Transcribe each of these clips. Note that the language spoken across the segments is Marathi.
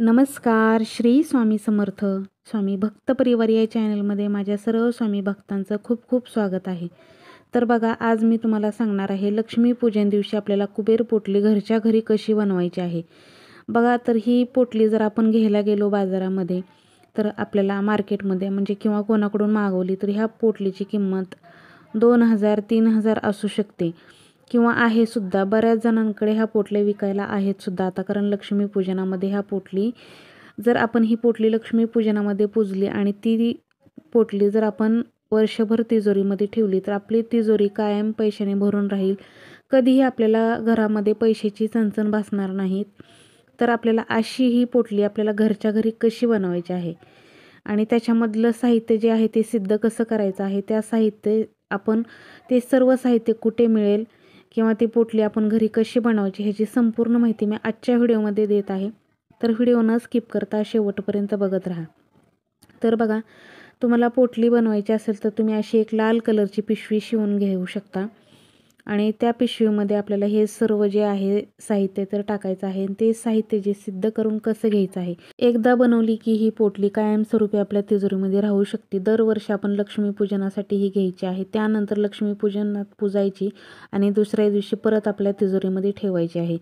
नमस्कार. श्री स्वामी समर्थ. स्वामी भक्त परिवार या चॅनलमध्ये माझ्या सर्व स्वामी भक्तांचं खूप खूप स्वागत आहे. तर बघा, आज मी तुम्हाला सांगणार आहे लक्ष्मीपूजन दिवशी आपल्याला कुबेर पोटली घरच्या घरी कशी बनवायची आहे. बघा, तर ही पोटली जर आपण घ्यायला गेलो बाजारामध्ये, तर आपल्याला मार्केटमध्ये म्हणजे किंवा कोणाकडून मागवली तर ह्या पोटलीची किंमत 2,000 3,000 असू शकते किंवा आहे सुद्धा. बऱ्याच जणांकडे ह्या पोटल्या विकायला आहेत सुद्धा आता, कारण लक्ष्मीपूजनामध्ये ह्या पोटली जर आपण ही पोटली लक्ष्मीपूजनामध्ये पूजली आणि ती पोटली जर आपण वर्षभर तिजोरीमध्ये ठेवली तर आपली तिजोरी कायम पैशाने भरून राहील. कधीही आपल्याला घरामध्ये पैशाची चणचण भासणार नाहीत. तर आपल्याला अशी ही पोटली आपल्याला घरच्या घरी कशी बनवायची आहे आणि त्याच्यामधलं साहित्य जे आहे ते सिद्ध कसं करायचं आहे, त्या साहित्य आपण ते सर्व साहित्य कुठे मिळेल किंवा ती पोटली आपण घरी कशी बनवायची ह्याची संपूर्ण माहिती मी आजच्या व्हिडिओमध्ये देत आहे. तर व्हिडिओ न स्किप करता शेवटपर्यंत बघत राहा. तर बघा, तुम्हाला पोटली बनवायची असेल तर तुम्ही अशी एक लाल कलरची पिशवी शिवून घेऊ शकता आणि त्या पिशवीमध्ये आपल्याला हे सर्व जे आहे साहित्य तर टाकायचं आहे आणि ते साहित्य जे सिद्ध करून कसं घ्यायचं आहे. एकदा बनवली की ही पोटली कायमस्वरूपी आपल्या तिजोरीमध्ये राहू शकते. दरवर्षी आपण लक्ष्मीपूजनासाठी ही घ्यायची आहे. त्यानंतर लक्ष्मीपूजनात पूजायची आणि दुसऱ्या दिवशी परत आपल्या तिजोरीमध्ये ठेवायची आहे.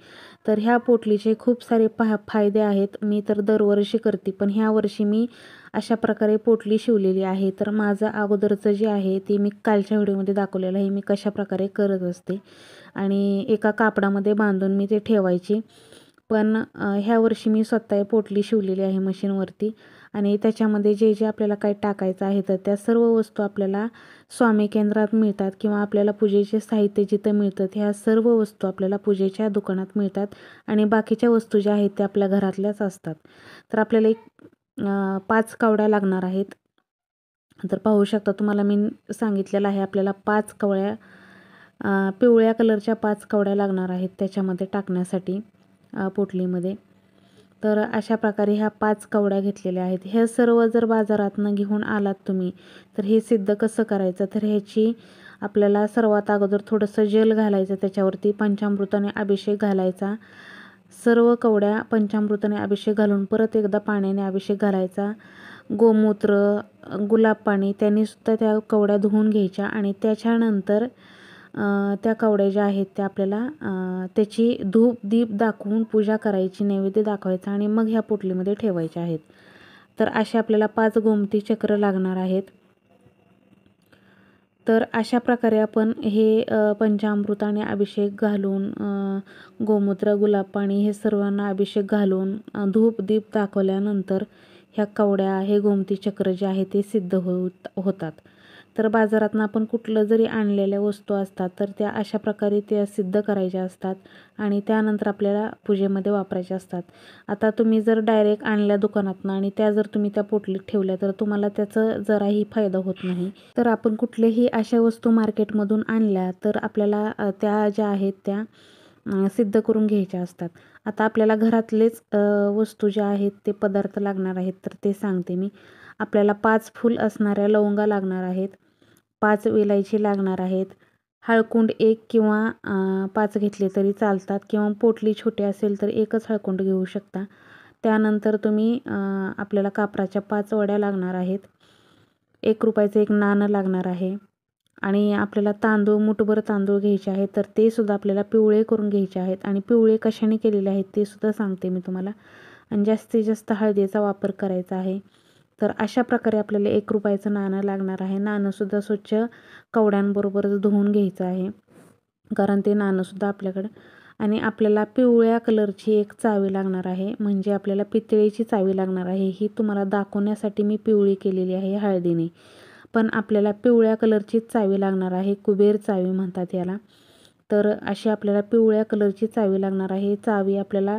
तर ह्या पोटलीचे खूप सारे फायदे आहेत. मी तर दरवर्षी करते, पण ह्या वर्षी मी अशा प्रकारे पोटली शिवलेली आहे. तर माझं अगोदरचं जे आहे ते मी कालच्या व्हिडिओमध्ये दाखवलेलं आहे मी कशा प्रकारे करत असते आणि एका कापडामध्ये बांधून मी ते ठेवायची. पण ह्या वर्षी मी स्वतः पोटली शिवलेली आहे मशीनवरती आणि त्याच्यामध्ये जे जे आपल्याला काही टाकायचं आहे तर त्या सर्व वस्तू आपल्याला स्वामी केंद्रात मिळतात किंवा आपल्याला पूजेचे साहित्य जिथं मिळतं ह्या सर्व वस्तू आपल्याला पूजेच्या दुकानात मिळतात आणि बाकीच्या वस्तू ज्या आहेत त्या आपल्या घरातल्याच असतात. तर आपल्याला एक 5 कवड्या लागणार आहेत. तर पाहू शकता, तुम्हाला मी सांगितलेलं आहे आपल्याला 5 कवड्या पिवळ्या कलरच्या 5 कवड्या लागणार आहेत त्याच्यामध्ये टाकण्यासाठी पोटलीमध्ये. तर अशा प्रकारे ह्या 5 कवड्या घेतलेल्या आहेत. हे सर्व जर बाजारातनं घेऊन आलात तुम्ही तर हे सिद्ध कसं करायचं, तर ह्याची आपल्याला सर्वात अगोदर थोडंसं जेल घालायचं, त्याच्यावरती पंचामृताने अभिषेक घालायचा. सर्व कवड्या पंचामृताने अभिषेक घालून परत एकदा पाण्याने अभिषेक घालायचा. गोमूत्र, गुलाब पाणी त्यांनी सुद्धा त्या कवड्या धुवून घ्यायच्या आणि त्याच्यानंतर त्या कवड्या ज्या आहेत त्या आपल्याला त्याची धूप दीप दाखवून पूजा करायची, नैवेद्य दाखवायचा आणि मग ह्या पोटलीमध्ये ठेवायच्या आहेत. तर असे आपल्याला 5 गोमती चक्र लागणार आहेत. तर अशा प्रकारे आपण हे पंचामृताने अभिषेक घालून गोमूत्र, गुलाब पाणी हे सर्वांना अभिषेक घालून धूप दीप दाखवल्यानंतर ह्या कवड्या, हे गोमती चक्र जे आहे ते सिद्ध होतात. तर बाजारातनं आपण कुठलं जरी आणलेल्या वस्तू असतात तर त्या अशा प्रकारे त्या सिद्ध करायच्या असतात आणि त्यानंतर आपल्याला पूजेमध्ये वापरायच्या असतात. आता तुम्ही जर डायरेक्ट आणल्या दुकानातनं आणि त्या जर तुम्ही त्या पोटलीत ठेवल्या तर तुम्हाला त्याचं जराही फायदा होत नाही. तर आपण कुठल्याही अशा वस्तू मार्केटमधून आणल्या तर आपल्याला त्या ज्या आहेत त्या सिद्ध करून घ्यायच्या असतात. आता आपल्याला घरातलेच वस्तू ज्या आहेत ते पदार्थ लागणार आहेत तर ते सांगते मी. आपल्याला 5 फूल असणाऱ्या लवंगा लागणार आहेत, 5 वेलायची लागणार आहेत, हळकुंड 1 किंवा 5 घेतले तरी चालतात किंवा पोटली छोटी असेल तर एकच हळकुंड घेऊ शकता. त्यानंतर तुम्ही आपल्याला कापराच्या 5 वड्या लागणार आहेत. 1 रुपयाचं एक नाणं लागणार आहे आणि आपल्याला तांदूळ, मुठभर तांदूळ घ्यायचे आहेत. तर ते सुद्धा आपल्याला पिवळे करून घ्यायचे आहेत आणि पिवळे कशाने केलेले आहेत ते सुद्धा सांगते मी तुम्हाला. आणि जास्तीत जास्त हळदीचा वापर करायचा आहे. तर अशा प्रकारे आपल्याला 1 रुपयाचं नाणं लागणार आहे. नाणंसुद्धा स्वच्छ कवड्यांबरोबरच धुवून घ्यायचं आहे, कारण ते नाणंसुद्धा आपल्याकडं. आणि आपल्याला पिवळ्या कलरची एक चावी लागणार आहे, म्हणजे आपल्याला पितळेची चावी लागणार आहे. ही तुम्हाला दाखवण्यासाठी मी पिवळी केलेली आहे हळदीने, पण आपल्याला पिवळ्या कलरचीच चावी लागणार आहे. कुबेर चावी म्हणतात याला. तर अशी आपल्याला पिवळ्या कलरची चावी लागणार आहे. चावी आपल्याला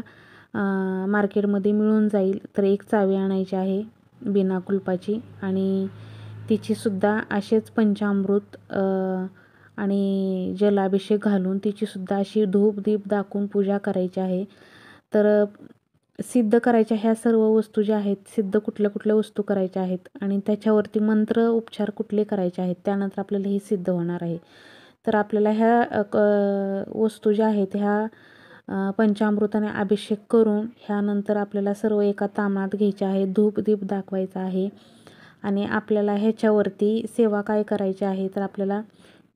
मार्केटमध्ये मिळून जाईल. तर एक चावी आणायची आहे बिना कुलपाची आणि तिचीसुद्धा असेच पंचामृत आणि जलाभिषेक घालून तिचीसुद्धा अशी धूप दीप दाखवून पूजा करायची आहे. तर सिद्ध करायच्या ह्या सर्व वस्तू ज्या आहेत, सिद्ध कुठल्या कुठल्या वस्तू करायच्या आहेत आणि त्याच्यावरती मंत्र उपचार कुठले करायचे आहेत, त्यानंतर आपल्याला हे सिद्ध होणार आहे. तर आपल्याला ह्या वस्तू ज्या आहेत ह्या पंचामृताने अभिषेक करून ह्यानंतर आपल्याला सर्व एका तामात घ्यायचे आहे. धूप दीप दाखवायचा आहे आणि आपल्याला ह्याच्यावरती सेवा काय करायची आहे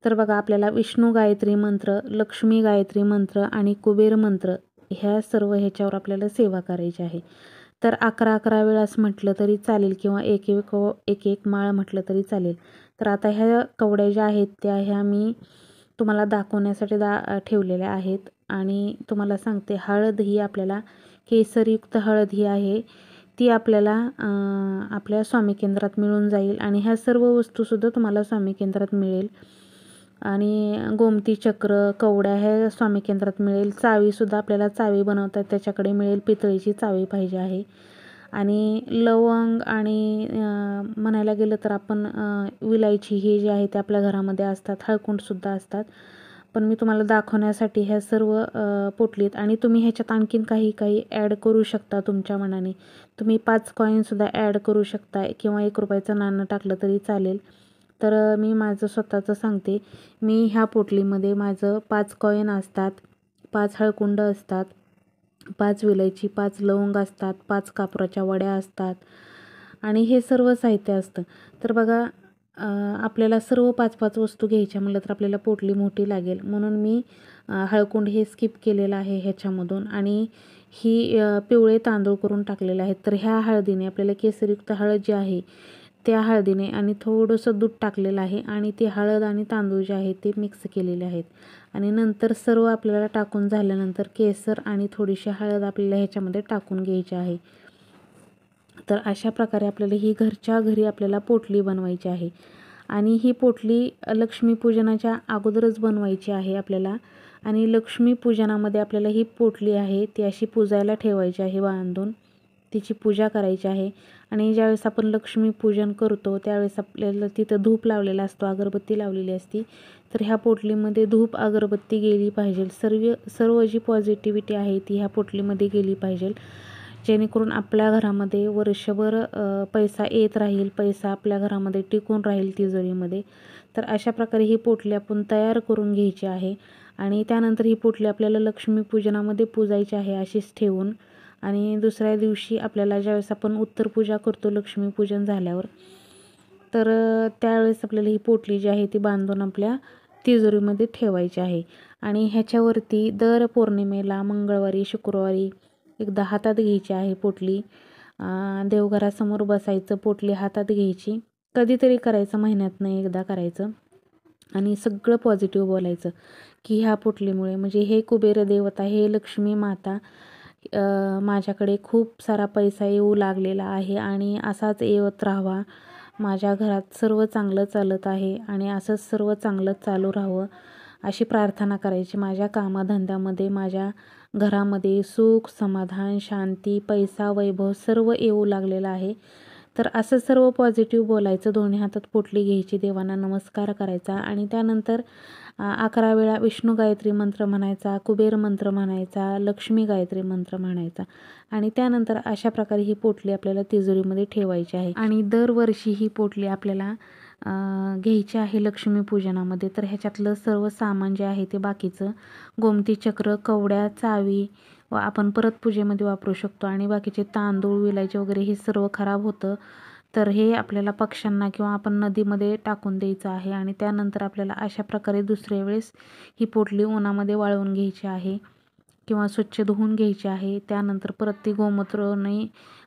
तर बघा आपल्याला विष्णू गायत्री मंत्र, लक्ष्मी गायत्री मंत्र आणि कुबेर मंत्र ह्या सर्व ह्याच्यावर आपल्याला सेवा करायची आहे. तर 11-11 वेळास म्हटलं तरी चालेल किंवा एक एक माळ म्हटलं तरी चालेल. तर आता ह्या कवड्या ज्या आहेत ह्या मी तुम्हाला दाखवण्यासाठी ठेवलेल्या आहेत. आणि तुम्हाला सांगते, हळद ही आपल्याला केसरयुक्त हळद ही आहे ती आपल्याला आपल्या स्वामी केंद्रात मिळून जाईल आणि ह्या सर्व वस्तूसुद्धा तुम्हाला स्वामी केंद्रात मिळेल. आणि गोमती चक्र, कवड्या हे स्वामी केंद्रात मिळेल. चावीसुद्धा आपल्याला चावी बनवतात त्याच्याकडे मिळेल, पितळीची चावी पाहिजे आहे. आणि लवंग आणि म्हणायला गेलं तर आपण विलायची हे जे आहे ते आपल्या घरामध्ये असतात. हळकुंडसुद्धा असतात. पण मी तुम्हाला दाखवण्यासाठी ह्या सर्व पोटलीत. आणि तुम्ही ह्याच्यात आणखीन काही ॲड करू शकता तुमच्या मनाने. तुम्ही 5 कॉईनसुद्धा ॲड करू शकता किंवा 1 रुपयाचं नाणं टाकलं तरी चालेल. तर मी माझं स्वतःचं सांगते. मी ह्या पोटलीमध्ये माझं 5 कॉईन असतात, 5 हळकुंड असतात, 5 विलायची, 5 लवंग असतात, 5 कापराच्या वड्या असतात आणि हे सर्व साहित्य असतं. तर बघा आपल्याला सर्व 5-5 वस्तू घ्यायच्या म्हटलं तर आपल्याला पोटली मोठी लागेल. म्हणून मी हळकुंड हे स्किप केलेलं आहे ह्याच्यामधून आणि ही पिवळे तांदूळ करून टाकलेले आहेत. तर ह्या हळदीने आपल्याला केसरयुक्त हळद जी आहे त्या हळदीने आणि थोडंसं दूध टाकलेलं आहे आणि ती हळद आणि तांदूळ जे आहे ते मिक्स केलेले आहेत. आणि नंतर सर्व आपल्याला टाकून झाल्यानंतर केसर आणि थोडीशी हळद आपल्याला ह्याच्यामध्ये टाकून घ्यायची आहे. तर अशा प्रकारे आपल्याला ही घरच्या घरी आपल्याला पोटली बनवायची आहे. आणि ही पोटली लक्ष्मीपूजनाच्या अगोदरच बनवायची आहे आपल्याला. आणि लक्ष्मीपूजनामध्ये आपल्याला ही पोटली आहे ती अशी पूजायला ठेवायची आहे बांधून. तिची पूजा करायची आहे. आणि ज्यावेळेस आपण लक्ष्मीपूजन करतो त्यावेळेस आपल्याला तिथं धूप लावलेला असतो, अगरबत्ती लावलेली असती. तर ह्या पोटलीमध्ये धूप अगरबत्ती गेली पाहिजे. सर्व जी पॉझिटिव्हिटी आहे ती ह्या पोटलीमध्ये गेली पाहिजे, जेणेकरून आपल्या घरामध्ये वर्षभर पैसा येत राहील, पैसा आपल्या घरामध्ये टिकून राहील तिजोरीमध्ये. तर अशा प्रकारे ही पोटली आपण तयार करून घ्यायची आहे. आणि त्यानंतर ही पोटली आपल्याला लक्ष्मीपूजनामध्ये पूजायची आहे अशीच ठेवून. आणि दुसऱ्या दिवशी आपल्याला ज्यावेळेस आपण उत्तरपूजा करतो लक्ष्मीपूजन झाल्यावर, तर त्यावेळेस आपल्याला ही पोटली जी आहे ती बांधून आपल्या तिजोरीमध्ये ठेवायची आहे. आणि ह्याच्यावरती दर पौर्णिमेला, मंगळवारी, शुक्रवारी एकदा हातात घ्यायची आहे पोटली. देवघरासमोर बसायचं, पोटली हातात घ्यायची. कधीतरी करायचं, महिन्यातनं एकदा करायचं. आणि सगळं पॉझिटिव्ह बोलायचं की ह्या पोटलीमुळे म्हणजे हे कुबेर देवता, हे लक्ष्मी माता, माझ्याकडे खूप सारा पैसा येऊ लागलेला आहे आणि असाच येत राहावा. माझ्या घरात सर्व चांगलं चालत आहे आणि असंच सर्व चांगलं चालू राहावं अशी प्रार्थना करायची. माझ्या कामाधंद्यामध्ये, माझ्या घरामध्ये सुख, समाधान, शांती, पैसा, वैभव सर्व येऊ लागलेलं आहे. तर असं सर्व पॉझिटिव्ह बोलायचं. दोन्ही हातात पोटली घ्यायची, देवांना नमस्कार करायचा आणि त्यानंतर 11 वेळा विष्णू गायत्री मंत्र म्हणायचा, कुबेर मंत्र म्हणायचा, लक्ष्मी गायत्री मंत्र म्हणायचा. आणि त्यानंतर अशा प्रकारे ही पोटली आपल्याला तिजोरीमध्ये ठेवायची आहे. आणि दरवर्षी ही पोटली आपल्याला घ्यायची आहे लक्ष्मीपूजनामध्ये. तर ह्याच्यातलं सर्व सामान जे आहे ते बाकीचं, गोमती चक्र, कवड्या, चावी व आपण परत पूजेमध्ये वापरू शकतो. आणि बाकीचे तांदूळ, विलायचे वगैरे हे सर्व खराब होतं, तर हे आपल्याला पक्ष्यांना किंवा आपण नदीमध्ये टाकून द्यायचं आहे. आणि त्यानंतर आपल्याला अशा प्रकारे दुसऱ्या वेळेस ही पोटली उन्हामध्ये वाळवून घ्यायची आहे किंवा स्वच्छ धुवून घ्यायची आहे. त्यानंतर परत ती गोमूत्राने,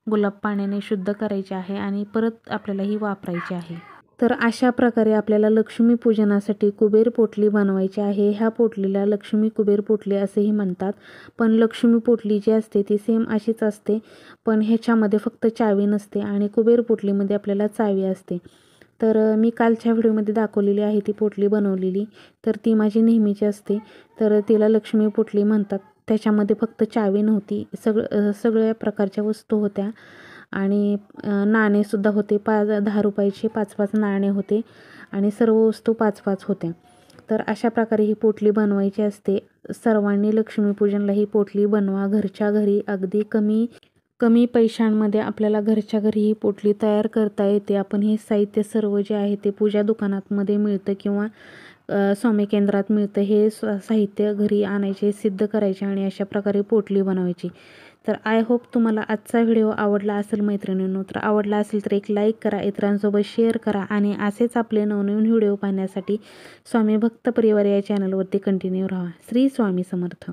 गुलाब पाण्याने शुद्ध करायची आहे आणि परत आपल्याला ही वापरायची आहे. तर अशा प्रकारे आपल्याला लक्ष्मीपूजनासाठी कुबेर पोटली बनवायची आहे. ह्या पोटलीला लक्ष्मी कुबेर पोटली असेही म्हणतात. पण लक्ष्मी पोटली जी असते ती सेम अशीच असते, पण ह्याच्यामध्ये फक्त चावी नसते आणि कुबेर पोटलीमध्ये आपल्याला चावी असते. तर मी कालच्या व्हिडिओमध्ये दाखवलेली आहे ती पोटली बनवलेली, तर ती माझी नेहमीची असते. तर तिला लक्ष्मी पोटली म्हणतात. त्याच्यामध्ये फक्त चावी नव्हती, सगळ्या प्रकारच्या वस्तू होत्या आणि नाणेसुद्धा होते. 10 रुपयाचे 5-5 नाणे होते आणि सर्व वस्तू 5-5 होत्या. तर अशा प्रकारे ही पोटली बनवायची असते. सर्वांनी लक्ष्मीपूजनला ही पोटली बनवा. घरच्या घरी अगदी कमी पैशांमध्ये आपल्याला घरच्या घरी ही पोटली तयार करता येते. आपण हे साहित्य सर्व जे आहे ते पूजा दुकानांमध्ये मिळतं किंवा स्वामी केंद्रात मिळतं हे साहित्य घरी आणायचे, सिद्ध करायचे आणि अशा प्रकारे पोटली बनवायची. तर आय होप तुम्हाला आजचा व्हिडिओ आवडला असेल मैत्रिणींनो. तर आवडला असेल तर एक लाईक करा, इतरांसोबत शेअर करा आणि असेच आपले नवनवीन व्हिडिओ पाहण्यासाठी स्वामी भक्त परिवार या चॅनलवरती कंटिन्यू राहा. श्री स्वामी समर्थ.